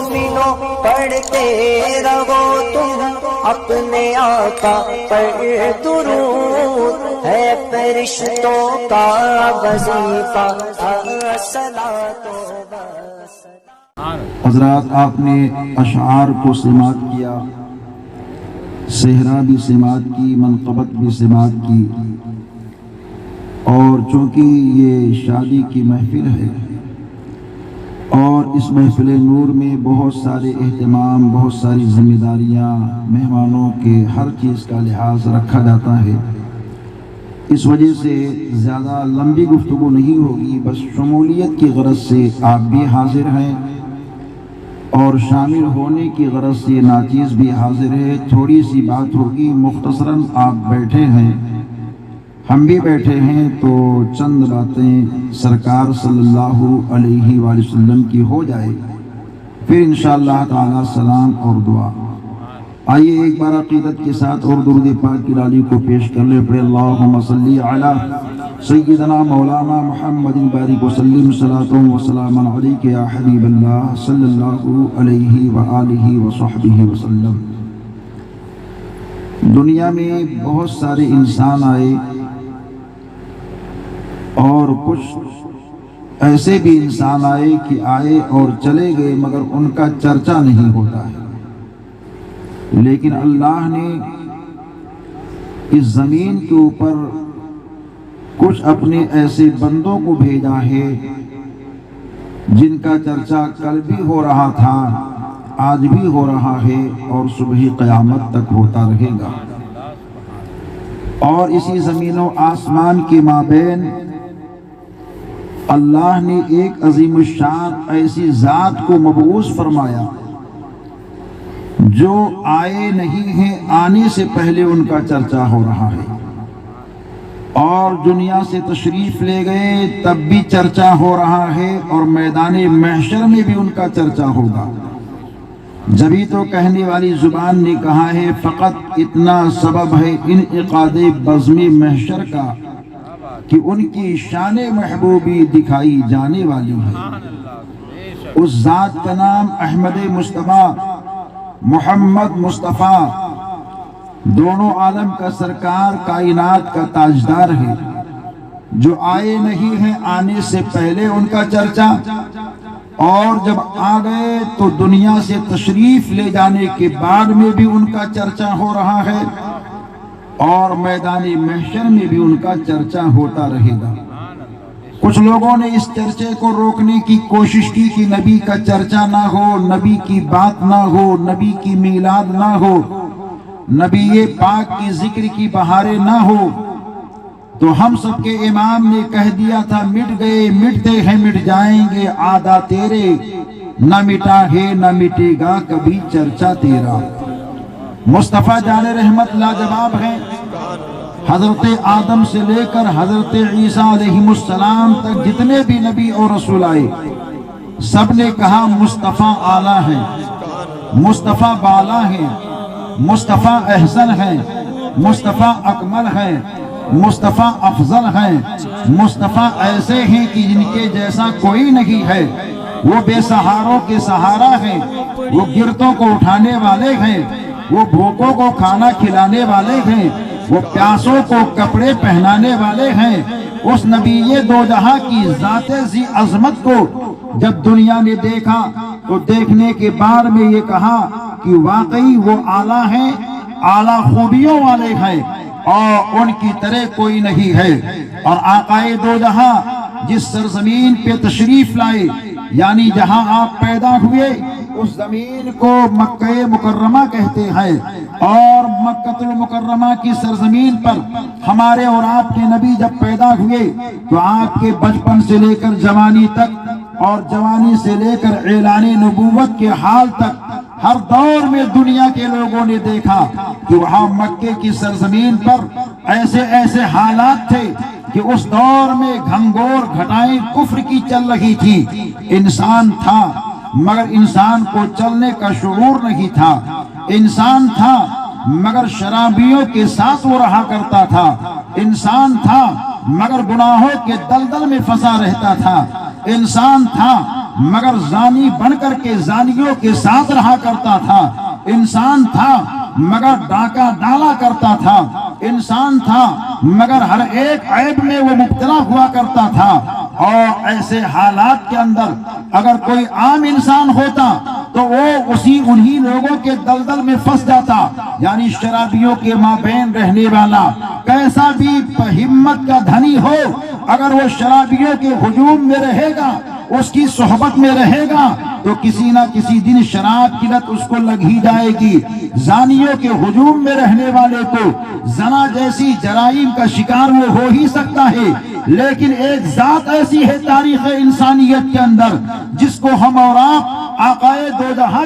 مومنوں پڑھتے رہو تم اپنے آقا پر درود، ہے فرشتوں کا وظیفہ الصلاۃ والسلام۔ حضرات، آپ نے اشعار کو سماعت کیا، صحرا بھی سماعت کی، منقبت بھی سماعت کی، اور چونکہ یہ شادی کی محفل ہے اور اس محفل نور میں بہت سارے اہتمام، بہت ساری ذمہ داریاں، مہمانوں کے ہر چیز کا لحاظ رکھا جاتا ہے، اس وجہ سے زیادہ لمبی گفتگو نہیں ہوگی، بس شمولیت کی غرض سے آپ بھی حاضر ہیں اور شامل ہونے کی غرض سے ناچیز بھی حاضر ہے۔ تھوڑی سی بات ہوگی، مختصراً آپ بیٹھے ہیں، ہم بھی بیٹھے ہیں، تو چند باتیں سرکار صلی اللہ علیہ وآلہ وسلم کی ہو جائے، پھر انشاءاللہ تعالی سلام اور دعا۔ آئیے ایک بار عقیدت کے ساتھ اور درود پاک کی ڈالی کو پیش کر لیں، پڑھیں اللہم صلی علی سیدنا مولانا محمد بارک وسلم، صلاۃ و سلام علیک یا حبیب اللہ صلی اللہ علیہ وآلہ وصحبہ وسلم۔ دنیا میں بہت سارے انسان آئے اور کچھ ایسے بھی انسان آئے کہ آئے اور چلے گئے مگر ان کا چرچا نہیں ہوتا ہے، لیکن اللہ نے اس زمین کے اوپر کچھ اپنے ایسے بندوں کو بھیجا ہے جن کا چرچا کل بھی ہو رہا تھا، آج بھی ہو رہا ہے اور صبح قیامت تک ہوتا رہے گا۔ اور اسی زمین و آسمان کے مابین اللہ نے ایک عظیم الشان ایسی ذات کو مبعوث فرمایا جو آئے نہیں ہیں، آنے سے پہلے ان کا چرچا ہو رہا ہے، اور دنیا سے تشریف لے گئے تب بھی چرچا ہو رہا ہے، اور میدان محشر میں بھی ان کا چرچا ہوگا۔ جبھی تو کہنے والی زبان نے کہا ہے فقط اتنا سبب ہے انعقاد بزم محشر کا کہ ان کی شان محبوبی دکھائی جانے والی ہے۔ اس ذات کا نام احمد مصطفیٰ، محمد مصطفیٰ، دونوں عالم کا سرکار، کائنات کا تاجدار ہے، جو آئے نہیں ہیں، آنے سے پہلے ان کا چرچا، اور جب آ گئے تو دنیا سے تشریف لے جانے کے بعد میں بھی ان کا چرچا ہو رہا ہے، اور میدان محشر میں بھی ان کا چرچا ہوتا رہے گا۔ کچھ لوگوں نے اس چرچے کو روکنے کی کوشش کی کہ نبی کا چرچا نہ ہو، نبی کی بات نہ ہو، نبی کی میلاد نہ ہو، نبی پاک کی ذکر کی بہاریں نہ ہو، تو ہم سب کے امام نے کہہ دیا تھا مٹ گئے، مٹتے ہیں، مٹ جائیں گے آدھا تیرے، نہ مٹا ہے نہ مٹے گا کبھی چرچا تیرا۔ مصطفیٰ جان رحمت لاجواب ہیں، حضرت آدم سے لے کر حضرت عیسیٰ علیہ السلام تک جتنے بھی نبی اور رسول آئے، سب نے کہا مصطفیٰ اعلیٰ ہیں، مصطفیٰ بالا ہیں، مصطفیٰ احسن ہیں، مصطفیٰ اکمل ہیں، مصطفیٰ افضل ہیں، مصطفیٰ ایسے ہیں کہ جن کے جیسا کوئی نہیں ہے، وہ بے سہاروں کے سہارا ہیں، وہ گرتوں کو اٹھانے والے ہیں، وہ بھوکوں کو کھانا کھلانے والے ہیں، وہ پیاسوں کو کپڑے پہنانے والے ہیں۔ اس نبی دو جہاں کی ذات ذی عظمت کو جب دنیا نے دیکھا تو دیکھنے کے بعد میں یہ کہا کہ واقعی وہ اعلیٰ ہیں، اعلیٰ خوبیوں والے ہیں، اور ان کی طرح کوئی نہیں ہے۔ اور آقائے دو جہاں جس سرزمین پہ تشریف لائے، یعنی جہاں آپ پیدا ہوئے، اس زمین کو مکہ مکرمہ کہتے ہیں، اور مکہ المکرمہ کی سرزمین پر ہمارے اور آپ کے نبی جب پیدا ہوئے تو آپ کے بچپن سے لے کر جوانی تک، اور جوانی سے لے کر اعلان نبوت کے حال تک، ہر دور میں دنیا کے لوگوں نے دیکھا کہ وہاں مکے کی سرزمین پر ایسے ایسے حالات تھے کہ اس دور میں گھنگور گھٹائیں کفر کی چل رہی تھی۔ انسان تھا مگر انسان کو چلنے کا شعور نہیں تھا، انسان تھا مگر شرابیوں کے ساتھ وہ رہا کرتا تھا، انسان تھا مگر گناہوں کے دلدل میں پھنسا رہتا تھا، انسان تھا مگر زانی بن کر کے زانیوں کے ساتھ رہا کرتا تھا، انسان تھا مگر ڈاکہ ڈالا کرتا تھا، انسان تھا مگر ہر ایک عیب میں وہ مبتلا ہوا کرتا تھا۔ اور ایسے حالات کے اندر اگر کوئی عام انسان ہوتا تو وہ انہی لوگوں کے دلدل میں پھنس جاتا، یعنی شرابیوں کے مابین رہنے والا کیسا بھی ہمت کا دھنی ہو، اگر وہ شرابیوں کے ہجوم میں رہے گا، اس کی صحبت میں رہے گا تو کسی نہ کسی دن شراب کی لت اس کو لگ ہی جائے گی۔ زانیوں کے ہجوم میں رہنے والے کو زنا جیسی جرائم کا شکار وہ ہو ہی سکتا ہے، لیکن ایک ذات ایسی ہے تاریخ انسانیت کے اندر جس کو ہم اور آپ آقائے دو جہاں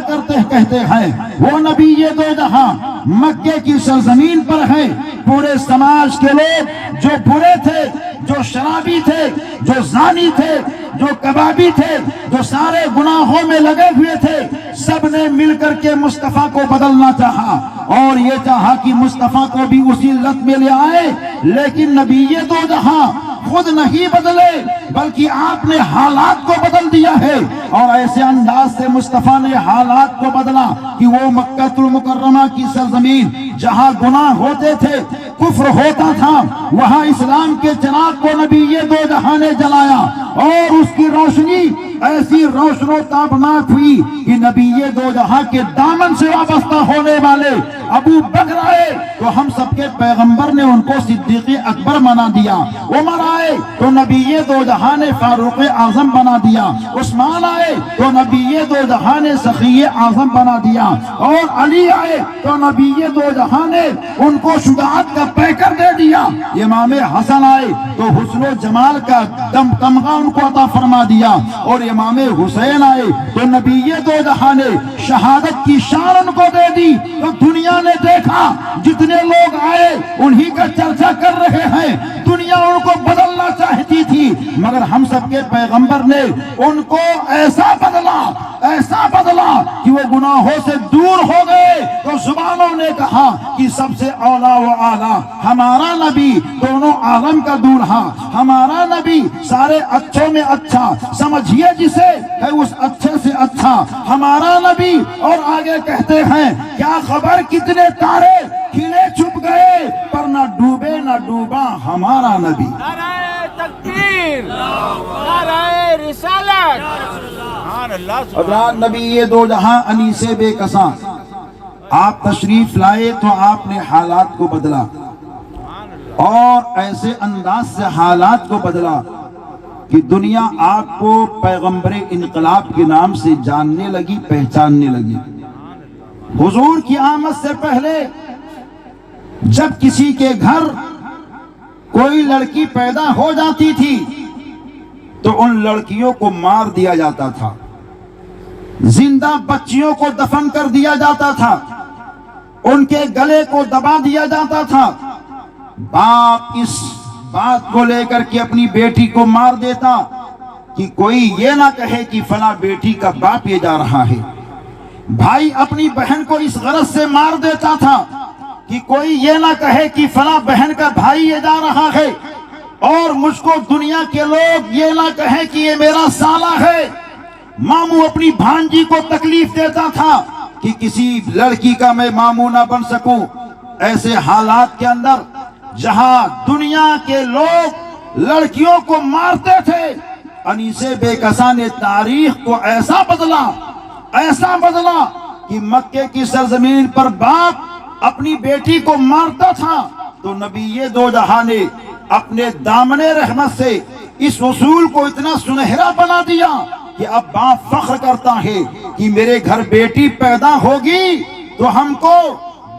کہتے ہیں، وہ نبی دو جہاں مکے کی سرزمین پر ہے۔ پورے سماج کے لوگ جو برے تھے، جو شرابی تھے، جو زانی تھے، جو کبابی تھے، جو سارے گناہوں میں لگے ہوئے تھے، سب نے مل کر کے مصطفیٰ کو بدلنا چاہا اور یہ چاہا کہ مصطفیٰ کو بھی اسی لت میں لے آئے، لیکن نبی دو جہاں خود نہیں بدلے بلکہ آپ نے حالات کو بدل دیا ہے، اور ایسے انداز سے مصطفیٰ نے حالات کو بدلا کہ وہ مکہ المکرمہ کی سرزمین جہاں گناہ ہوتے تھے، کفر ہوتا تھا، وہاں اسلام کے چراغ کو نبی دو جہاں نے جلایا اور اس کی روشنی ایسی روشن و تابناک ہوئی کہ نبی دو جہاں کے دامن سے وابستہ ہونے والے ابو بکر آئے تو ہم سب کے پیغمبر نے ان کو صدیق اکبر بنا دیا، عمر آئے تو نبی دو جہاں نے فاروق اعظم بنا دیا، عثمان آئے تو نبی دو جہاں نے سخی اعظم بنا دیا، اور علی آئے تو نبی دو جہاں نے ان کو شجاعت کا پیکر دے دیا، امام حسن آئے تو حسن و جمال کا تمغہ ان کو عطا فرما دیا، اور امام حسین آئے تو نبی دو جہاں نے شہادت کی شان ان کو دے دی۔ تو دنیا نے دیکھا جتنے لوگ آئے انہی کا چرچا کر رہے ہیں، دنیا ان کو بدلنا چاہتی تھی مگر ہم سب کے پیغمبر نے ان کو ایسا بدلا کہ وہ گناہوں سے دور ہو گئے۔ تو زبانوں نے کہا کہ سب سے اولا و اعلیٰ ہمارا نبی، دونوں عالم کا دولہا ہمارا نبی، سارے اچھوں میں اچھا، سمجھیے جسے ہے اس اچھے سے اچھا ہمارا نبی۔ اور آگے کہتے ہیں کیا خبر کتنے تارے کھلے چھپ گئے پر نہ ڈوبے نہ ڈوبا ہمارا نبی۔ نعرہ تکبیر، نعرہ رسالت، سبحان اللہ۔ حضرات نبی دو جہاں انیس بے کساں آپ تشریف لائے تو آپ نے حالات کو بدلا، اور ایسے انداز سے حالات کو بدلا کہ دنیا آپ کو پیغمبر انقلاب کے نام سے جاننے لگی، پہچاننے لگی۔ حضور کی آمد سے پہلے جب کسی کے گھر کوئی لڑکی پیدا ہو جاتی تھی تو ان لڑکیوں کو مار دیا جاتا تھا، زندہ بچیوں کو دفن کر دیا جاتا تھا، ان کے گلے کو دبا دیا جاتا تھا۔ باپ اس بات کو لے کر کے اپنی بیٹی کو مار دیتا کہ کوئی یہ نہ کہے کہ فلاں بیٹی کا باپ یہ جا رہا ہے۔ بھائی اپنی بہن کو اس غرض سے مار دیتا تھا کہ کوئی یہ نہ کہے کہ فلاں بہن کا بھائی یہ جا رہا ہے، اور مجھ کو دنیا کے لوگ یہ نہ کہیں کہ یہ میرا سالہ ہے۔ ماموں اپنی بھانجی کو تکلیف دیتا تھا کہ کسی لڑکی کا میں ماموں نہ بن سکوں۔ ایسے حالات کے اندر جہاں دنیا کے لوگ لڑکیوں کو مارتے تھے، انیس بے کساں نے تاریخ کو ایسا بدلا کہ مکے کی سرزمین پر باپ اپنی بیٹی کو مارتا تھا تو نبی دو جہاں نے اپنے دامن رحمت سے اس اصول کو اتنا سنہرا بنا دیا کہ اب باپ فخر کرتا ہے کہ میرے گھر بیٹی پیدا ہوگی تو ہم کو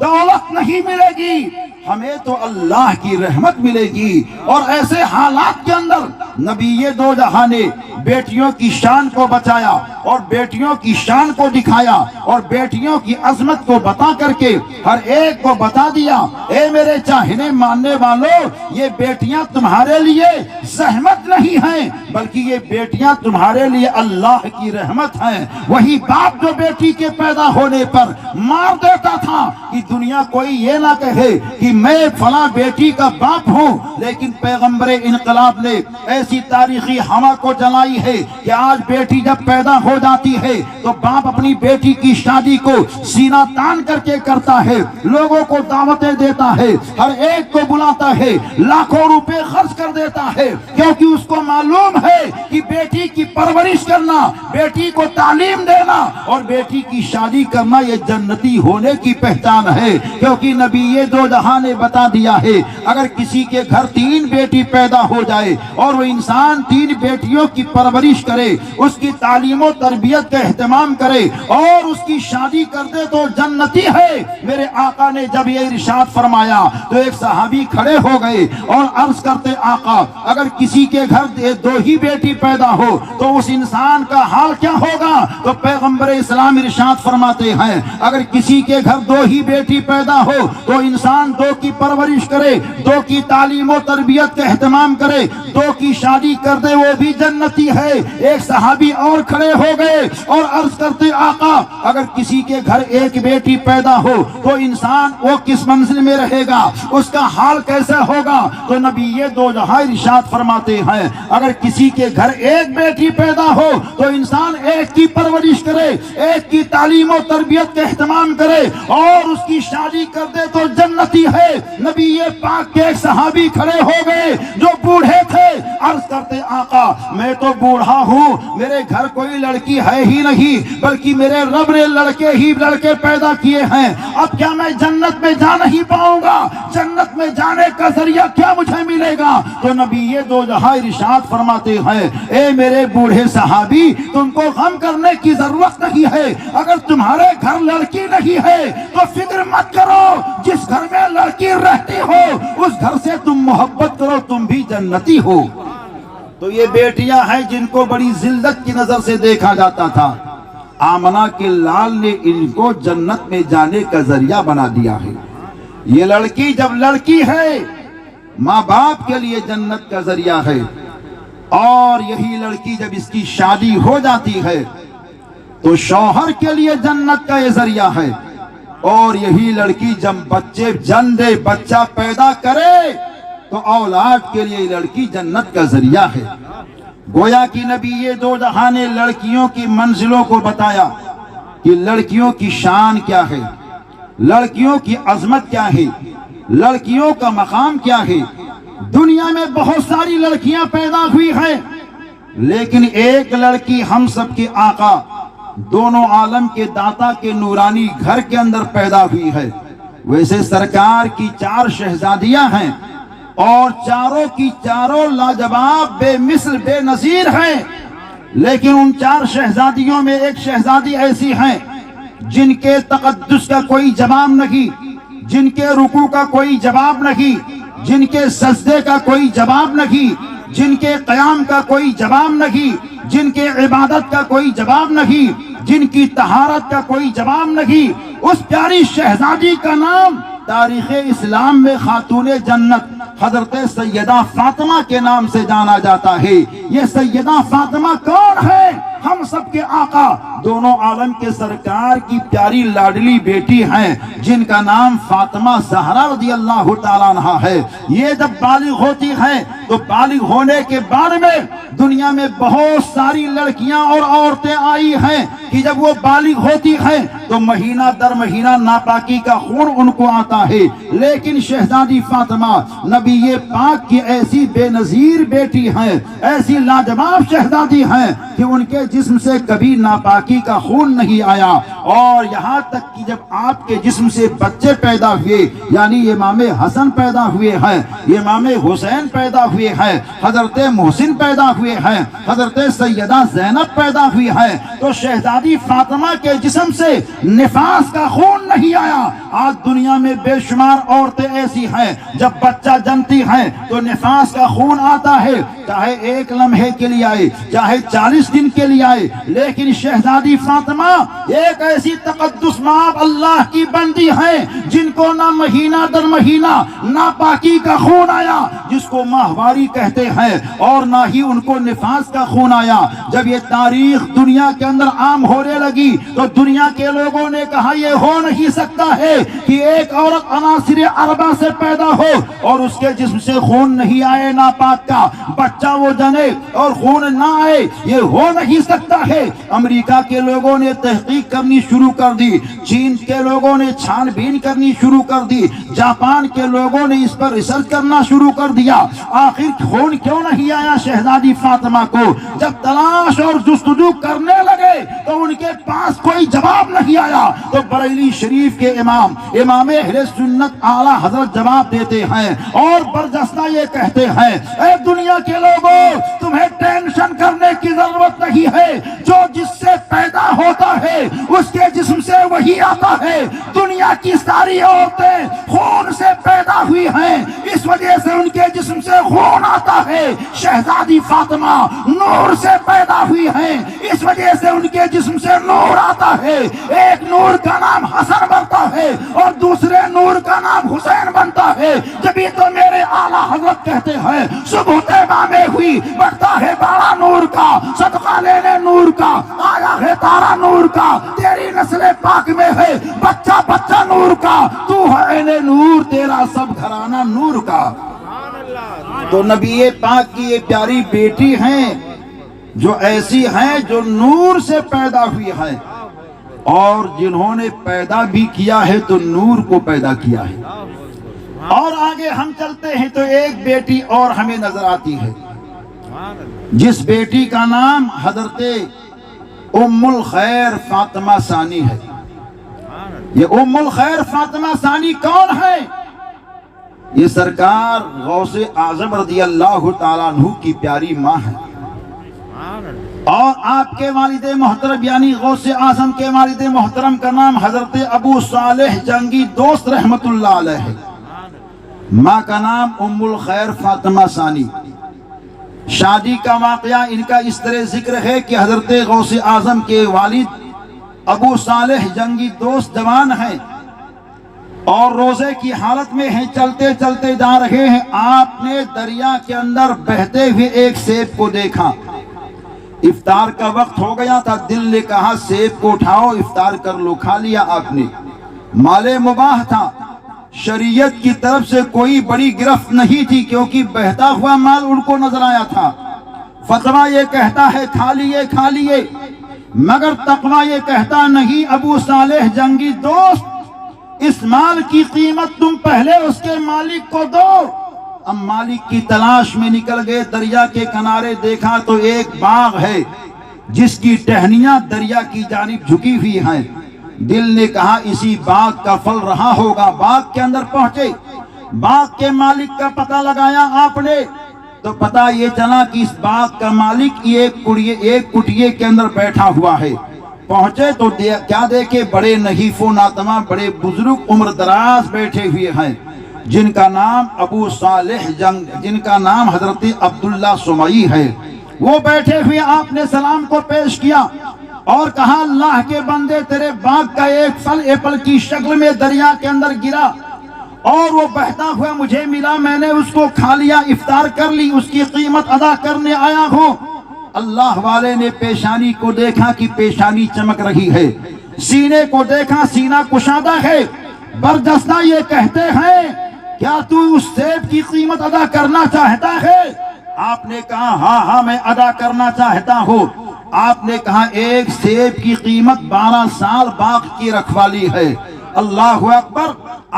دولت نہیں ملے گی، ہمیں تو اللہ کی رحمت ملے گی۔ اور ایسے حالات کے اندر نبی دو جہاں نے بیٹیوں کی شان کو بچایا اور بیٹیوں کی شان کو دکھایا اور بیٹیوں کی عظمت کو بتا کر کے ہر ایک کو بتا دیا، اے میرے چاہنے ماننے والوں، یہ بیٹیاں تمہارے لیے زحمت نہیں ہیں بلکہ یہ بیٹیاں تمہارے لیے اللہ کی رحمت ہیں۔ وہی باپ جو بیٹی کے پیدا ہونے پر مار دیتا تھا کہ دنیا کوئی یہ نہ کہے کہ میں فلاں بیٹی کا باپ ہوں، لیکن پیغمبر انقلاب نے ایسی تاریخی ہوا کو جلایا آئی ہے کہ آج بیٹی جب پیدا ہو جاتی ہے تو باپ اپنی بیٹی کی شادی کو سینہ تان کر کے کرتا ہے، لوگوں کو دعوتیں دیتا ہے، ہر ایک کو بلاتا ہے، لاکھوں روپے خرچ کر دیتا ہے، کیونکہ اس کو معلوم ہے کہ بیٹی کی پرورش کرنا، بیٹی کو تعلیم دینا اور بیٹی کی شادی کرنا یہ جنتی ہونے کی پہچان ہے۔ کیونکہ نبی دو جہاں نے بتا دیا ہے اگر کسی کے گھر 3 بیٹی پیدا ہو جائے اور وہ انسان 3 بیٹیوں کی پرورش کرے، اس کی تعلیم و تربیت کا اہتمام کرے اور اس کی شادی کر دے تو جنتی ہے۔ میرے آقا نے جب یہ ارشاد فرمایا تو ایک صحابی کھڑے ہو گئے اور عرض کرتے آقا اگر کسی کے گھر 2 ہی بیٹی پیدا ہو تو اس انسان کا حال کیا ہوگا؟ تو پیغمبر اسلام ارشاد فرماتے ہیں اگر کسی کے گھر 2 ہی بیٹی پیدا ہو تو انسان 2 کی پرورش کرے، 2 کی تعلیم و تربیت کا اہتمام کرے، 2 کی شادی کر دے، وہ بھی جنتی ہے۔ ایک صحابی اور کھڑے ہو گئے اور عرض کرتے آقا اگر کسی کے گھر 1 بیٹی پیدا ہو تو انسان وہ کس منزل میں رہے گا، اس کا حال کیسا ہوگا؟ تو نبی دو جہاں ارشاد فرماتے ہیں اگر کسی کے گھر 1 بیٹی پیدا ہو تو انسان 1 کی پرورش کرے، 1 کی تعلیم و تربیت کا اہتمام کرے اور اس کی شادی کر دے تو جنتی ہے۔ نبی پاک کے ایک صحابی کھڑے ہو گئے جو بوڑھے تھے، عرض کرتے آقا میں تو بوڑھا ہوں، میرے گھر کوئی لڑکی ہے ہی نہیں، بلکہ میرے رب نے لڑکے پیدا کیے ہیں، اب کیا میں جنت میں جا نہیں پاؤں گا؟ جنت میں جانے کا ذریعہ کیا مجھے ملے گا؟ تو نبی دو جہاں ارشاد فرماتے ہیں اے میرے بوڑھے صحابی تم کو غم کرنے کی ضرورت نہیں ہے، اگر تمہارے گھر لڑکی نہیں ہے تو فکر مت کرو، جس گھر میں لڑکی رہتی ہو اس گھر سے تم محبت کرو، تم بھی جنتی ہو۔ تو یہ بیٹیاں ہیں جن کو بڑی ذلت کی نظر سے دیکھا جاتا تھا، آمنہ کے لال نے ان کو جنت میں جانے کا ذریعہ بنا دیا ہے۔ یہ لڑکی جب لڑکی ہے ماں باپ کے لیے جنت کا ذریعہ ہے، اور یہی لڑکی جب اس کی شادی ہو جاتی ہے تو شوہر کے لیے جنت کا یہ ذریعہ ہے، اور یہی لڑکی جب بچہ پیدا کرے تو اولاد کے لیے لڑکی جنت کا ذریعہ ہے۔ گویا کہ نبی دو جہاں نے لڑکیوں کی منزلوں کو بتایا کہ لڑکیوں کی شان کیا ہے، لڑکیوں کی عظمت کیا ہے، لڑکیوں کا مقام کیا ہے۔ دنیا میں بہت ساری لڑکیاں پیدا ہوئی ہیں، لیکن ایک لڑکی ہم سب کے آقا دونوں عالم کے داتا کے نورانی گھر کے اندر پیدا ہوئی ہے۔ ویسے سرکار کی 4 شہزادیاں ہیں اور چاروں کی چاروں لاجواب، بے مثل، بے نظیر ہیں، لیکن ان 4 شہزادیوں میں ایک شہزادی ایسی ہیں جن کے تقدس کا کوئی جواب نہیں، جن کے رکوع کا کوئی جواب نہیں، جن کے سجدے کا کوئی جواب نہیں، جن کے قیام کا کوئی جواب نہیں، جن کے عبادت کا کوئی جواب نہیں، جن کی طہارت کا کوئی جواب نہیں۔ اس پیاری شہزادی کا نام تاریخ اسلام میں خاتون جنت حضرت سیدہ فاطمہ کے نام سے جانا جاتا ہے۔ یہ سیدہ فاطمہ کون ہے؟ ہم سب کے آقا دونوں عالم کے سرکار کی پیاری لاڈلی بیٹی ہیں جن کا نام فاطمہ زہرا رضی اللہ تعالیٰ عنہا ہے۔ یہ جب بالغ ہوتی ہیں تو بالغ ہونے کے بعد میں دنیا میں بہت ساری لڑکیاں اور عورتیں آئی ہیں کہ جب وہ بالغ ہوتی ہیں تو مہینہ در مہینہ ناپاکی کا خون ان کو آتا ہے، لیکن شہزادی فاطمہ نبی پاک کی ایسی بے نظیر بیٹی ہیں، ایسی لاجواب شہزادی ہیں کہ ان کے جسم سے کبھی ناپاکی کا خون نہیں آیا، اور یہاں تک کہ جب آپ کے جسم سے بچے پیدا ہوئے، یعنی امام حسن پیدا ہوئے ہیں، امام حسین پیدا ہوئے ہیں، حضرت محسن پیدا ہوئے ہیں، حضرت سیدہ زینب پیدا ہوئی ہیں، تو شہزادی فاطمہ کے جسم سے نفاس کا خون نہیں آیا۔ آج دنیا میں بے شمار عورتیں ایسی ہیں جب بچہ جنتی ہیں تو نفاس کا خون آتا ہے، چاہے 1 لمحے کے لیے آئے، چاہے 40 دن کے لیے آئے، لیکن شہزادی فاطمہ ایک ایسی تقدس مآب اللہ کی بندی ہے جن کو نہ مہینہ در مہینہ ناپاکی کا خون آیا جس کو ماہواری کہتے ہیں، اور نہ ہی ان کو نفاس کا خون آیا۔ جب یہ تاریخ دنیا کے اندر عام ہونے لگی تو دنیا کے لوگوں نے کہا یہ ہو نہیں سکتا ہے کہ ایک عورت عناصر اربعہ سے پیدا ہو اور اس کے جسم سے خون نہیں آئے ناپاک کا، بچہ وہ جنے اور خون نہ آئے، یہ ہو نہیں سکتا ہے۔ امریکہ کے لوگوں نے تحقیق کرنی شروع کر دی، چین کے لوگوں نے چھان بین کرنی شروع کر دی، جاپان کے لوگوں نے اس پر ریسرچ کرنا شروع کر دیا۔ آخر خون کیوں نہیں آیا شہزادی فاطمہ کو؟ جب تلاش اور جستجو کرنے لگے تو ان کے پاس کوئی جواب نہیں آیا، تو بریلی شریف کے امام اہل سنت اعلیٰ حضرت جواب دیتے ہیں اور برجستہ یہ کہتے ہیں، اے دنیا کے لوگوں، تمہیں ٹینشن کرنے کی ضرورت نہیں ہے، جو جس سے پیدا ہوتا ہے اس کے جسم سے وہی آتا ہے۔ دنیا کی ساری عورتیں خون سے پیدا ہوئی ہیں، اس وجہ سے ان کے جسم سے خون آتا ہے۔ شہزادی فاطمہ نور سے پیدا ہوئی ہیں، اس وجہ سے ان کے جسم سے نور آتا ہے۔ ایک نور کا نام حسن بنتا ہے اور دوسرے نور کا نام حسین بنتا ہے۔ جبھی تو میرے اعلیٰ حضرت کہتے ہیں، صبح طیبہ میں ہوئی بڑھتا ہے بارہ نور کا، صدقہ لینے نور کا، آیا ہے تارا نور کا، تیری نسل پاک میں ہے بچہ بچہ نور کا، تو ہے عین نور، تیرا سب گھرانہ نور کا۔ تو نبی پاک کی یہ پیاری بیٹی ہیں جو ایسی ہیں جو نور سے پیدا ہوئی ہے، اور جنہوں نے پیدا بھی کیا ہے تو نور کو پیدا کیا ہے۔ اور آگے ہم چلتے ہیں تو ایک بیٹی اور ہمیں نظر آتی ہے، جس بیٹی کا نام حضرت ام الخیر فاطمہ ثانی ہے۔ یہ ام الخیر فاطمہ ثانی کون ہے؟ یہ سرکار غوث اعظم رضی اللہ تعالیٰ عنہ کی پیاری ماں ہے، اور آپ کے والد محترم یعنی غوث اعظم کے والد محترم کا نام حضرت ابو صالح جنگی دوست رحمت اللہ علیہ ہے۔ ماں کا نام ام الخیر فاطمہ ثانی۔ شادی کا واقعہ ان کا اس طرح ذکر ہے کہ حضرت غوث اعظم کے والد ابو صالح جنگی دوست جوان ہیں اور روزے کی حالت میں ہیں، چلتے چلتے جا رہے ہیں، آپ نے دریا کے اندر بہتے ہوئے ایک سیب کو دیکھا۔ افطار کا وقت ہو گیا تھا، دل نے کہا سیب کو اٹھاؤ افطار کر لو، کھا لیا آپ نے۔ مال مباح تھا، شریعت کی طرف سے کوئی بڑی گرفت نہیں تھی، کیونکہ بہتا ہوا مال ان کو نظر آیا تھا۔ فتویٰ یہ کہتا ہے کھا لیے، مگر تقویٰ یہ کہتا نہیں، ابو صالح جنگی دوست اس مال کی قیمت تم پہلے اس کے مالک کو دو۔ اب مالک کی تلاش میں نکل گئے، دریا کے کنارے دیکھا تو ایک باغ ہے جس کی ٹہنیاں دریا کی جانب جھکی ہوئی ہیں۔ دل نے کہا اسی باغ کا پھل رہا ہوگا، باغ کے اندر پہنچے، باغ کے مالک کا پتہ لگایا آپ نے تو پتہ یہ چلا کہ اس باغ کا مالک ایک کٹیے کے اندر بیٹھا ہوا ہے۔ پہنچے تو کیا دیکھے، بڑے نحیف و ناتما، بڑے بزرگ عمر دراز بیٹھے ہوئے ہیں، جن کا نام ابو صالح جن کا نام حضرت عبداللہ سمعی ہے۔ وہ بیٹھے ہوئے آپ نے سلام کو پیش کیا اور کہا اللہ کے بندے تیرے باغ کا ایک پھل ایپل کی شکل میں دریا کے اندر گرا اور وہ بہتا ہوا مجھے ملا، میں نے اس کو کھا لیا، افطار کر لی، اس کی قیمت ادا کرنے آیا ہوں۔ اللہ والے نے پیشانی کو دیکھا کہ پیشانی چمک رہی ہے، سینے کو دیکھا سینہ کشادہ ہے۔ برجستہ یہ کہتے ہیں کیا تو اس سیب کی قیمت ادا کرنا چاہتا ہے؟ آپ نے کہا ہاں میں ادا کرنا چاہتا ہوں۔ آپ نے کہا ایک سیب کی قیمت 12 سال باغ کی رکھوالی ہے۔ اللہ اکبر۔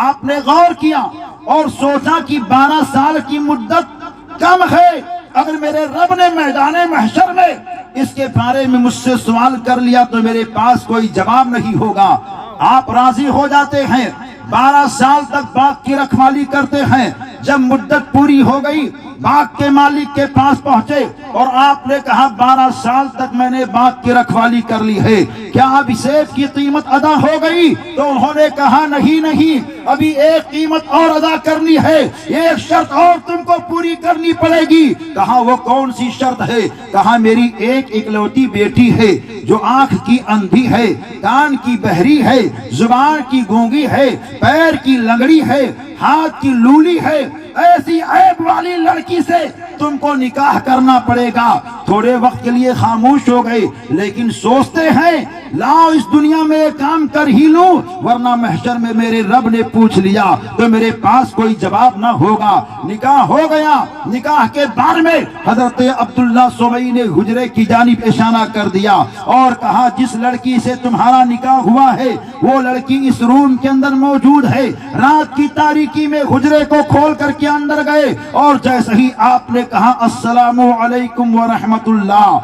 آپ نے غور کیا اور سوچا کہ 12 سال کی مدت کم ہے، اگر میرے رب نے میدان محشر میں اس کے بارے میں مجھ سے سوال کر لیا تو میرے پاس کوئی جواب نہیں ہوگا۔ آپ راضی ہو جاتے ہیں، 12 سال تک باغ کی رکھوالی کرتے ہیں۔ جب مدت پوری ہو گئی، باغ کے مالک کے پاس پہنچے اور آپ نے کہا 12 سال تک میں نے باغ کی رکھوالی کر لی ہے، کیا اب سیب کی قیمت ادا ہو گئی؟ تو انہوں نے کہا نہیں، ابھی ایک قیمت اور ادا کرنی ہے، ایک شرط اور تم کو پوری کرنی پڑے گی۔ کہا وہ کون سی شرط ہے؟ کہا میری ایک اکلوتی بیٹی ہے جو آنکھ کی اندھی ہے، کان کی بہری ہے، زبان کی گونگی ہے، پیر کی لنگڑی ہے، ہاتھ کی لولی ہے، ایسی عیب والی لڑکی سے تم کو نکاح کرنا پڑے گا۔ تھوڑے وقت کے لیے خاموش ہو گئے، لیکن سوچتے ہیں لاؤ اس دنیا میں ایک کام کر ہی لوں، ورنہ محشر میں میرے رب نے پوچھ لیا تو میرے پاس کوئی جواب نہ ہوگا۔ نکاح ہو گیا۔ نکاح کے بعد میں حضرت عبداللہ سبئی نے حجرے کی جانب اشارہ کر دیا اور کہا جس لڑکی سے تمہارا نکاح ہوا ہے وہ لڑکی اس روم کے اندر موجود ہے۔ رات کی تاریکی میں حجرے کو کھول کر کے اندر گئے اور جیسے ہی آپ نے کہا السلام علیکم ورحمت اللہ،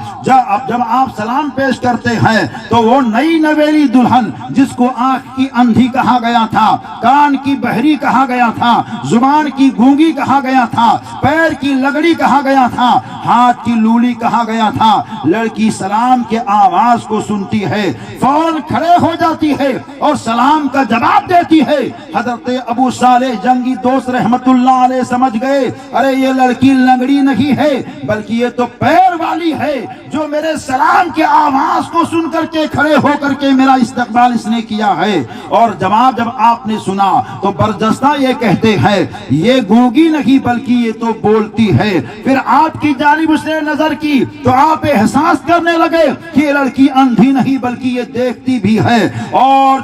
جب آپ سلام پیش کرتے ہیں تو وہ نئی نویلی دلہن جس کو آنکھ کی اندھی کہا گیا تھا، کان کی بہری کہا گیا تھا، زبان کی گونگی کہا گیا تھا، پیر کی لگڑی کہا گیا تھا، ہاتھ کی لولی کہا گیا تھا، لڑکی سلام کے آواز کو سنتی ہے، فوراً کھڑے ہو جاتی ہے اور سلام کا جواب دیتی ہے۔ حضرت ابو صالح جنگی دوست رحمت اللہ علیہ سمجھ گئے ارے یہ لڑکی لنگڑی نہیں ہے بلکہ یہ تو پیر والی ہے جو میرے سلام کے آواز کو سن کر کے کھڑے ہو کر کے میرا استقبال اس نے کیا ہے۔ اور جواب جب آپ نے سنا تو برجستہ یہ کہتے ہیں یہ گونگی نہیں بلکہ یہ تو بولتی ہے۔ پھر آپ کی جانب اس نے نظر کی تو آپ احساس کرنے لگے کہ یہ لڑکی اندھی نہیں بلکہ یہ دیکھتی بھی ہے۔ اور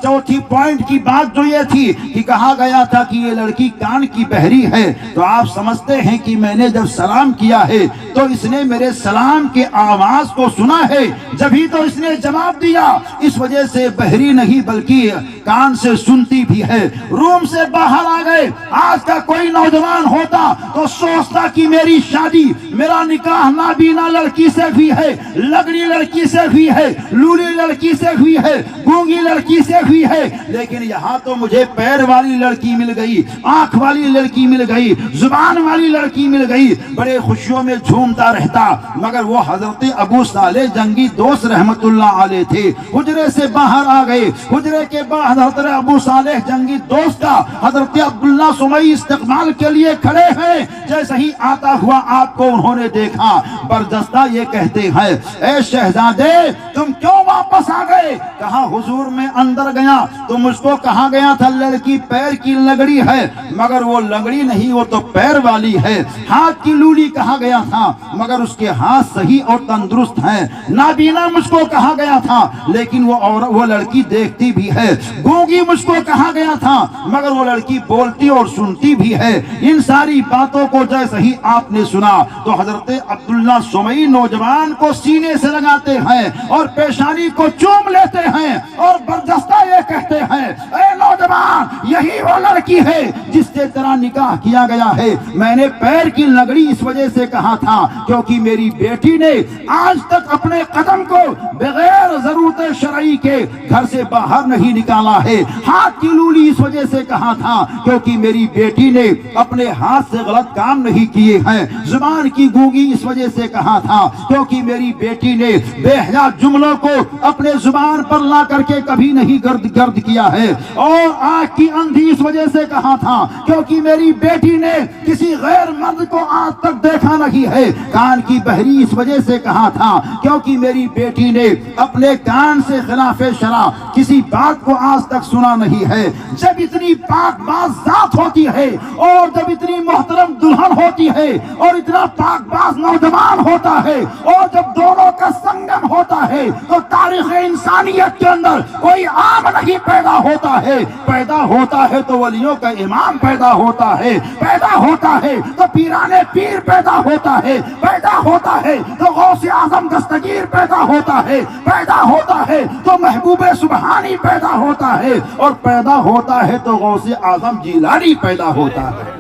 چوتھی پوائنٹ کی بات جو یہ تھی کہ کہا گیا تھا کہ یہ لڑکی کان کی بہری ہے، تو آپ سمجھتے ہیں کہ میں نے جب سلام کیا ہے تو اس نے میرے سلام کے آواز کو سنا ہے، جبھی تو اس نے جواب دیا۔ اس وجہ سے بہری نہیں بلکہ کان سے سنتی بھی ہے۔ روم سے باہر آ گئے۔ آج کا کوئی نوجوان ہوتا تو سوچتا کہ میری شادی، میرا نکاح نابینا لڑکی سے بھی ہے، لگڑی لڑکی سے بھی ہے، لولی لڑکی سے بھی ہے، گونگی لڑکی سے بھی ہے، لیکن یہاں تو مجھے پیر والی لڑکی مل گئی، آنکھ والی لڑکی مل گئی، زبان والی لڑکی مل گئی۔ بڑے خوشیوں میں جھومتا رہتا، مگر وہ حضرت ابو صالح جنگی دوست رحمت اللہ علیہ تھے۔ حجرے سے باہر آ گئے۔ حجرے کے بعد حضرت ابو صالح جنگی دوست کا حضرت عبداللہ سمئی استقبال کے لیے کھڑے ہیں۔ جیسے ہی آتا ہوا آپ کو انہوں نے دیکھا، برجستہ یہ کہتے ہیں اے شہزادے تم کیوں واپس آ گئے؟ کہا حضور میں اندر گیا تو مجھ کو کہا گیا تھا لڑکی پیر کی لگڑی ہے، مگر وہ لگڑی نہیں، وہ تو پیر والی ہے۔ ہاتھ کی لولی کہا گیا تھا مگر اس کے ہاتھ صحیح اور تندرست ہیں۔ نابینا مجھ کو کہا گیا تھا لیکن وہ لڑکی دیکھتی بھی ہے۔ گونگی مجھ کو کہا گیا تھا مگر وہ لڑکی بولتی اور سنتی بھی ہے۔ ان ساری باتوں کو جیسے ہی آپ نے سنا تو حضرت عبداللہ سمئی نوجوان کو سینے سے لگاتے ہیں اور پیشانی کو چوم لیتے ہیں اور برجستہ یہ کہتے ہیں اے نوجوان یہی وہ لڑکی ہے جس سے تیرا نکاح کیا گیا ہے۔ میں نے پیر کی لگڑی اس وجہ سے کہا تھا کیونکہ میری بیٹی نے آج تک اپنے قدم کو بغیر ضرورت شرعی کے گھر سے باہر نہیں نکالا ہے۔ ہاتھ کی لولی اس وجہ سے کہا تھا کیونکہ میری بیٹی نے اپنے ہاتھ سے غلط کام نہیں کیے ہیں۔ زبان کی گونگی اس وجہ سے کہا تھا کیونکہ میری بیٹی نے بے حیا جملوں کو اپنے زبان پر لا کر کے کبھی نہیں گرد کیا ہے۔ اور آنکھ کی اندھی اس وجہ سے کہا تھا کیونکہ میری بیٹی نے کسی غیر مرد کو آج تک دیکھا نہیں ہے۔ کان کی بہری اس وجہ سے کہا تھا کیونکہ میری بیٹی نے اپنے کان سے خلاف شرع کسی بات کو آج تک سنا نہیں ہے۔ جب اتنی پاک باز ذات ہوتی ہے اور جب اتنی محترم دلہن ہوتی ہے اور اتنا پاک باز نوجوان ہوتا ہے اور جب دونوں کا سنگم ہوتا ہے تو تاریخ انسانیت کے اندر کوئی عام نہیں پیدا ہوتا ہے۔ پیدا ہوتا ہے تو ولیوں کا امام پیدا ہوتا ہے، پیدا ہوتا ہے تو پیرانے پیر پیدا ہوتا ہے، پیدا ہوتا ہے تو غوث اعظم دستگیر پیدا ہوتا ہے، پیدا ہوتا ہے تو محبوب سبحانی پیدا ہوتا ہے اور پیدا ہوتا ہے تو غوث اعظم جیلانی پیدا ہوتا ہے۔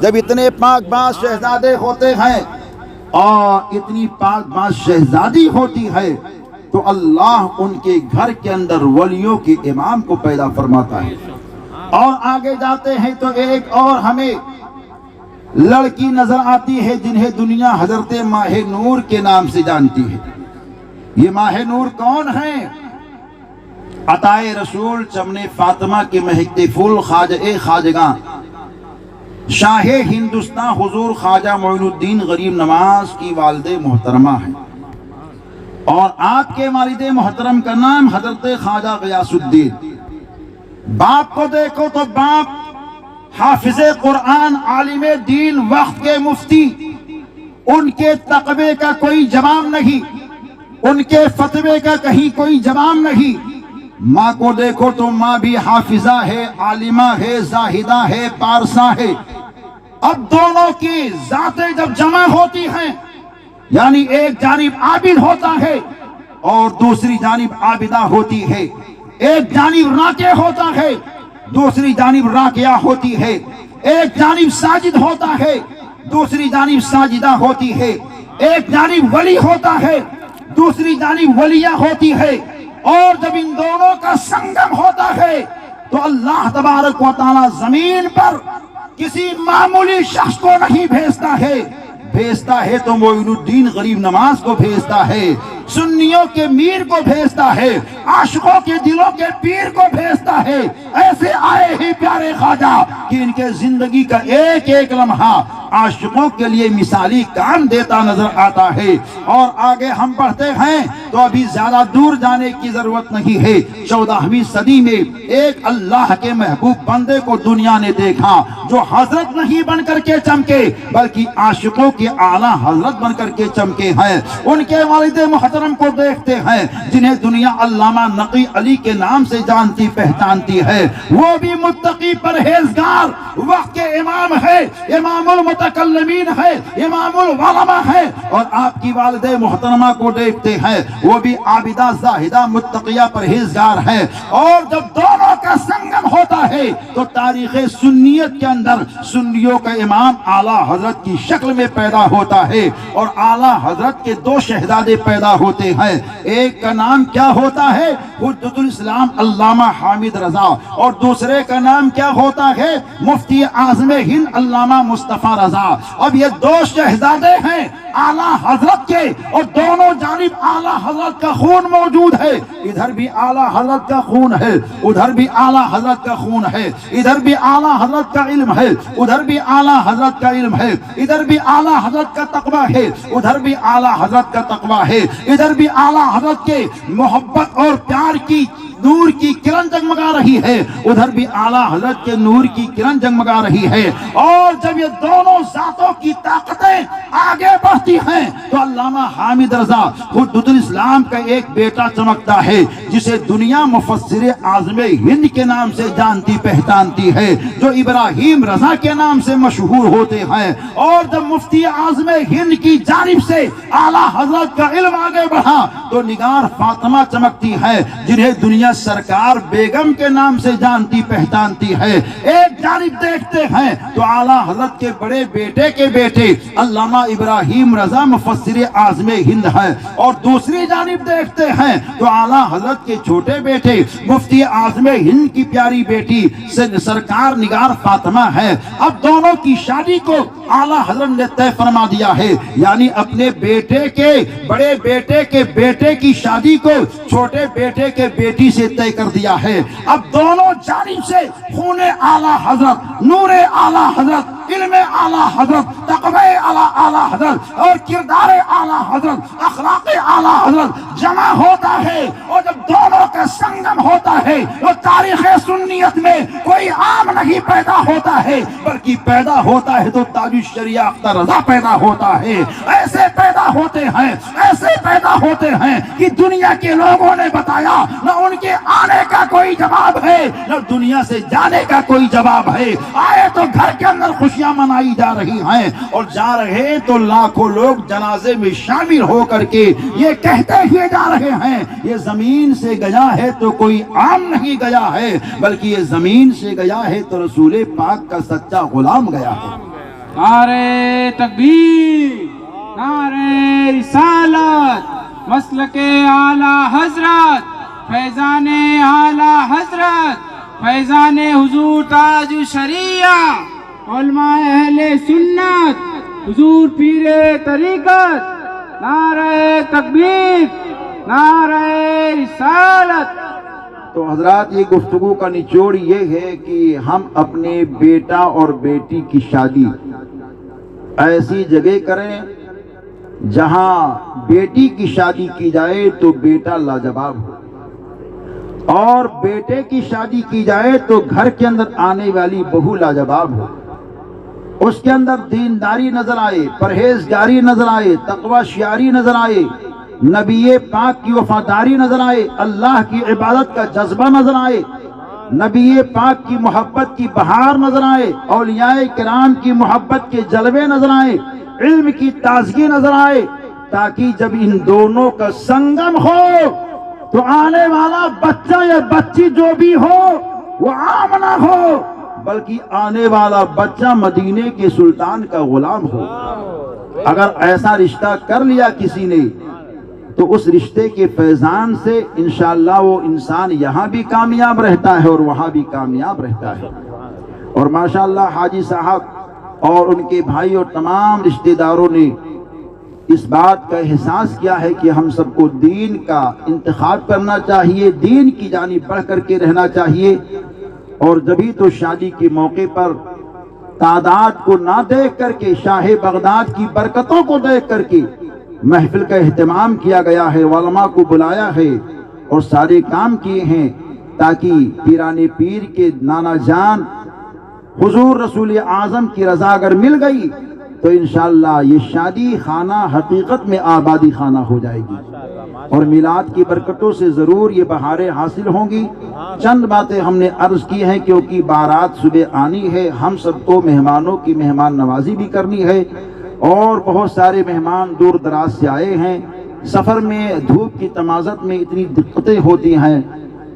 جب اتنے پاک باز شہزادے ہوتے ہیں اور اتنی پاک باز شہزادی ہوتی ہے تو اللہ ان کے گھر کے اندر ولیوں کے امام کو پیدا فرماتا ہے۔ اور آگے جاتے ہیں تو ایک اور ہمیں لڑکی نظر آتی ہے جنہیں دنیا حضرت ماہ نور کے نام سے جانتی ہے۔ یہ ماہ نور کون ہیں؟ عطائے رسول چمن فاطمہ کے مہکتے پھول، خواجہ خواجگاں شاہ ہندوستان حضور خواجہ معین الدین غریب نواز کی والد محترمہ ہیں، اور آپ کے والد محترم کا نام حضرت خواجہ غیاث الدین۔ باپ کو دیکھو تو باپ حافظ قرآن، عالم دین، وقت کے مفتی، ان کے تقوی کا کوئی جواب نہیں، ان کے فتوے کا کہیں کوئی جواب نہیں۔ ماں کو دیکھو تو ماں بھی حافظہ ہے، عالمہ ہے، زاہدہ ہے، پارسا ہے۔ اب دونوں کی ذاتیں جب جمع ہوتی ہیں، یعنی ایک جانب عابد ہوتا ہے اور دوسری جانب عابدہ ہوتی ہے، ایک جانب راکع ہوتا ہے، دوسری جانب راکعہ ہوتی ہے، ایک جانب ساجد ہوتا ہے، دوسری جانب ساجدہ ہوتی ہے، ایک جانب ولی ہوتا ہے، دوسری جانب ولیہ ہوتی ہے، اور جب ان دونوں کا سنگم ہوتا ہے تو اللہ تبارک و تعالی زمین پر کسی معمولی شخص کو نہیں بھیجتا ہے تو معین الدین غریب نواز کو بھیجتا ہے، سنیوں کے میر کو بھیجتا ہے، عاشقوں کے دلوں کے پیر کو بھیجتا ہے۔ ایسے آئے ہی پیارے خواجہ کہ ان کے زندگی کا ایک ایک لمحہ عاشقوں کے لیے مثالی کام دیتا نظر آتا ہے۔ اور آگے ہم پڑھتے ہیں تو ابھی زیادہ دور جانے کی ضرورت نہیں ہے۔ 14ویں صدی میں ایک اللہ کے محبوب بندے کو دنیا نے دیکھا جو حضرت نہیں بن کر کے چمکے بلکہ عاشقوں کے اعلیٰ حضرت بن کر کے چمکے ہیں۔ ان کے والد محترم کو دیکھتے ہیں جنہیں دنیا علامہ نقی علی کے نام سے جانتی پہچانتی ہے، وہ بھی متقی پرہیزگار وقت کے امام ہے، امام المتکلمین ہے، امام العلماء ہے۔ اور آپ کی والد محترمہ کو دیکھتے ہیں، وہ بھی عابدہ زاہدہ متقیہ پرہیزگار ہے۔ اور جب دونوں کا سنگم ہوتا ہے تو تاریخ سنیت کے اندر سنیوں کا امام اعلیٰ حضرت کی شکل میں پیدا ہوتا ہے، اور اعلیٰ حضرت کے دو شہزادے پیدا ہوتے ہیں۔ ایک کا نام کیا ہوتا ہے؟ حجت الاسلام علامہ حامد رضا، اور دوسرے کا نام کیا ہوتا ہے؟ مفتی اعظم ہند علامہ مصطفیٰ رضا۔ اب یہ دو شہزادے ہیں اعلیٰ حضرت کے، اور دونوں جانب اعلیٰ حضرت کا خون موجود ہے۔ ادھر بھی اعلیٰ حضرت کا خون ہے، ادھر بھی اعلیٰ حضرت کا خون ہے، ادھر بھی اعلیٰ حضرت کا علم ہے، ادھر بھی اعلیٰ حضرت کا علم ہے، ادھر بھی اعلیٰ حضرت کا تقویٰ ہے، ادھر بھی اعلیٰ حضرت کا تقویٰ ہے، ادھر بھی اعلیٰ حضرت کے محبت اور پیار کی نور کی کرن جگمگا رہی ہے، ادھر بھی اعلیٰ حضرت کے نور کی کرن جگمگا رہی ہے۔ اور جب یہ دونوں ذاتوں کی طاقتیں آگے بڑھتی ہیں تو علامہ حامد رضا حجت الاسلام کا ایک بیٹا چمکتا ہے جسے دنیا مفسر اعظم ہند کے نام سے جانتی پہچانتی ہے، جو ابراہیم رضا کے نام سے مشہور ہوتے ہیں۔ اور جب مفتی اعظم ہند کی جانب سے اعلیٰ حضرت کا علم آگے بڑھا تو نگار فاطمہ چمکتی ہے جنہیں دنیا سرکار بیگم کے نام سے جانتی پہچانتی ہے۔ ایک جانب دیکھتے ہیں تو اعلیٰ حضرت کے بڑے بیٹے کے بیٹے علامہ ابراہیم رضا مفسر اعظم ہند ہے، اور دوسری جانب دیکھتے ہیں تو اعلیٰ حضرت کے چھوٹے بیٹے مفتی اعظم ہند کی پیاری بیٹی سرکار نگار فاطمہ ہے۔ اب دونوں کی شادی کو اعلیٰ حضرت نے طے فرما دیا ہے، یعنی اپنے بیٹے کے بڑے بیٹے کے بیٹے کی شادی کو چھوٹے بیٹے کے بیٹی سے طے کر دیا ہے۔ اب دونوں جانب سے خون اعلیٰ حضرت، نور اعلیٰ حضرت، علم اعلیٰ حضرت، تقوی اعلیٰ حضرت اور کردار اعلیٰ حضرت، اخلاق اعلیٰ حضرت جمع ہوتا ہے۔ اور جب دونوں کا سنگم ہوتا ہے تو تاریخ سنیت میں کوئی عام نہیں پیدا ہوتا ہے بلکہ پیدا ہوتا ہے تو تاج الشریعہ اختر رضا پیدا ہوتا ہے۔ ایسے پیدا ہوتے ہیں، ایسے پیدا ہوتے ہیں کہ دنیا کے لوگوں نے بتایا نہ ان کے آنے کا کوئی جواب ہے نہ دنیا سے جانے کا کوئی جواب ہے۔ آئے تو گھر کے اندر خوشیاں منائی جا رہی ہیں، اور جا رہے تو لاکھوں لوگ جنازے میں شامل ہو کر کے یہ کہتے ہوئے جا رہے ہیں یہ زمین سے گیا ہے تو کوئی عام نہیں گیا ہے بلکہ یہ زمین سے گیا ہے تو رسول پاک کا سچا غلام گیا ہے۔ نعرہ تکبیر، نعرہ رسالت، مسلک اعلیٰ حضرت، فیضان اعلیٰ حضرت، فیضان حضور تاج الشریعہ، علماء اہل سنت، حضور پیر طریقت، نعرہ تکبیر، نعرہ رسالت۔ تو حضرات یہ گفتگو کا نچوڑ یہ ہے کہ ہم اپنے بیٹا اور بیٹی کی شادی ایسی جگہ کریں جہاں بیٹی کی شادی کی جائے تو بیٹا لاجواب ہو، اور بیٹے کی شادی کی جائے تو گھر کے اندر آنے والی بہو لاجواب ہو، اس کے اندر دینداری نظر آئے، پرہیزگاری نظر آئے، تقوی شیاری نظر آئے، نبی پاک کی وفاداری نظر آئے، اللہ کی عبادت کا جذبہ نظر آئے، نبی پاک کی محبت کی بہار نظر آئے، اولیاء کرام کی محبت کے جلوے نظر آئے، علم کی تازگی نظر آئے، تاکہ جب ان دونوں کا سنگم ہو تو آنے والا بچہ یا بچی جو بھی ہو وہ عام نہ ہو، بلکہ آنے والا بچہ مدینے کے سلطان کا غلام ہو۔ اگر ایسا رشتہ کر لیا کسی نے تو اس رشتے کے فیضان سے انشاءاللہ وہ انسان یہاں بھی کامیاب رہتا ہے اور وہاں بھی کامیاب رہتا ہے۔ اور ماشاءاللہ حاجی صاحب اور ان کے بھائی اور تمام رشتہ داروں نے اس بات کا احساس کیا ہے کہ ہم سب کو دین کا انتخاب کرنا چاہیے، دین کی جانب بڑھ کر کے رہنا چاہیے، اور جبھی تو شادی کے موقع پر تعداد کو نہ دیکھ کر کے، شاہ بغداد کی برکتوں کو دیکھ کر کے محفل کا اہتمام کیا گیا ہے، علماء کو بلایا ہے اور سارے کام کیے ہیں، تاکہ پیران پیر کے نانا جان حضور رسول اعظم کی رضا اگر مل گئی تو انشاءاللہ یہ شادی خانہ حقیقت میں آبادی خانہ ہو جائے گی، اور میلاد کی برکتوں سے ضرور یہ بہاریں حاصل ہوں گی۔ چند باتیں ہم نے عرض کی ہیں کیونکہ بارات صبح آنی ہے، ہم سب کو مہمانوں کی مہمان نوازی بھی کرنی ہے، اور بہت سارے مہمان دور دراز سے آئے ہیں۔ سفر میں دھوپ کی تمازت میں اتنی دقتیں ہوتی ہیں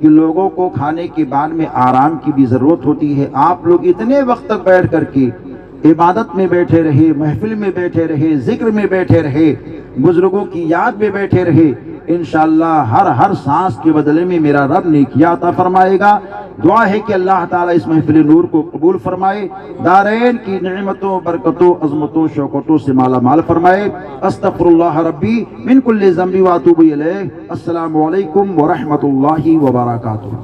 کہ لوگوں کو کھانے کے بعد میں آرام کی بھی ضرورت ہوتی ہے۔ آپ لوگ اتنے وقت تک بیٹھ کر کے عبادت میں بیٹھے رہے، محفل میں بیٹھے رہے، ذکر میں بیٹھے رہے، بزرگوں کی یاد میں بیٹھے رہے، انشاءاللہ ہر سانس کے بدلے میں میرا رب نیکیاں عطا فرمائے گا۔ دعا ہے کہ اللہ تعالیٰ اس محفل نور کو قبول فرمائے، دارین کی نعمتوں، برکتوں، عظمتوں، شوکتوں سے مالا مال فرمائے۔ استغفر اللہ ربی من کل ذنب واتوب الیہ۔ السلام علیکم ورحمۃ اللہ وبرکاتہ۔